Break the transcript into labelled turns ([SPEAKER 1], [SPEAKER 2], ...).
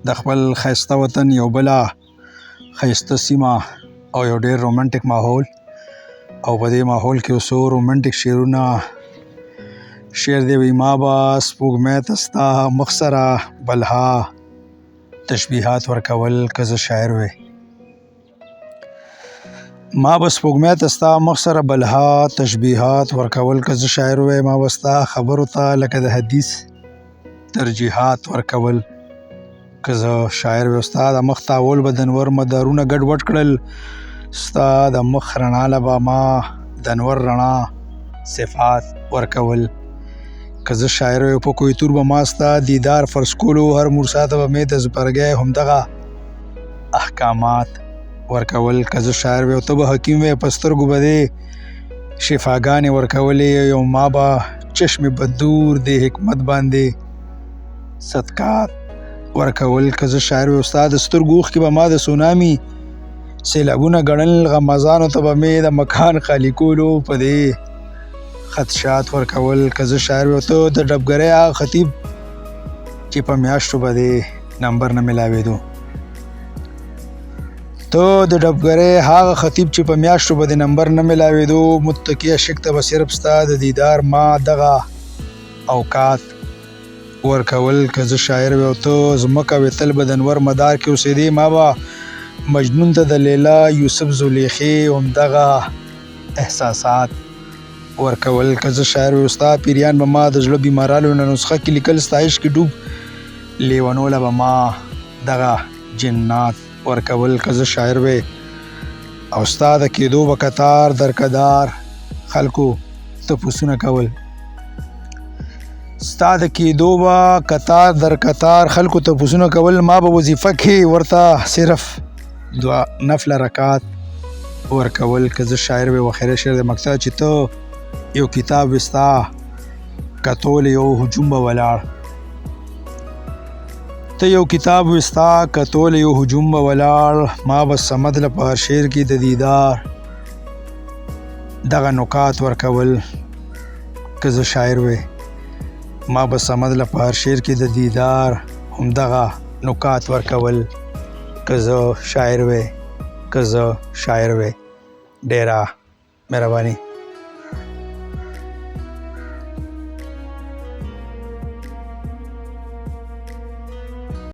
[SPEAKER 1] د خپل ښایسته وطن یو بله ښایسته سیمه او یو ډیر رومانټیک ماحول، او په دې ماحول کې یو څو رومانټیک شعرونه. شعر دی وی: ما به سپوږمۍ ته ستا مخ سره بلها تشبیهات ورکول که زه شاعر وی. ما به سپوږمۍ ته ستا مخ سره بلها تشبیهات ورکول که زه شاعر وی. ما به ستا خبرو ته لکه د حدیث ترجیحات ورکول که زه شاعر وی. ستا د مخ تاول به د انور مدارونه ګډوډ کړل، ستا د مخ رڼا له به ما د انور رڼا صفات ورکول که زه شاعر وی. په کویتور به ما ستا دیدار فرض کولو، هر مورسا ته به مې د زپرګی همدغه احکامات ورکول که زه شاعر وی. او ته به حکیم وی، په سترګو به دې شفاګانې ورکولې، او ما به چشم بدور د حکمت باندې صدقات ورکول که زه شاعر وی. ستا د سترګو اوښکې به ما د سونامي سیلابونه ګڼل، غمازانو ته به مې د مکان خالي کولو په دې خدشات ورکول که زه شاعر وی. ته د ډبګرۍ هغه خطیب چې په میاشتو به دې نمبر نه میلاوېدو، ته د ډبګرۍ هغه خطیب چې په میاشتو به د نمبر نه میلاوېدو، متقي عاشق ته به صرف ستا د دیدار ما دغه اوقات ورکول که زه شاعر وی. او ته ځمکه وې تل به د انور مدار کې اوسېدې، ما به مجنون ته د لیلا یوسف زلیخې همدغه احساسات ورکول که زه شاعر وی. ستا پیریان به ما د زړه بیمارانو نه نسخه کې لیکل، ستا عشق کې ډوب لیونو له به ما دغه جنات ورکول که زه شاعر وی. او ستا د کېدو به کتار در کدار خلکو تپوسونه کول، ستا د کېدو به کتار در کتار خلکو تپوسونه کول. ما به وظیفه کې ورته صرف دوه نفل رکعات ورکول که زه شاعر وی. وخیره شعر د مقصد چې ته یو کتاب وي، ستا کتول یو هجوم به ولاړ، ته یو کتاب وي، ستا کتول یو هجوم به ولاړ. ما به صمد له په هر شعر کې د دیدار دغه نکات ورکول که زه شاعر وی. ما به صمد له په هر شعر کې د دیدار همدغه نکات ورکول که زه شاعر وی. ډیره مهرباني.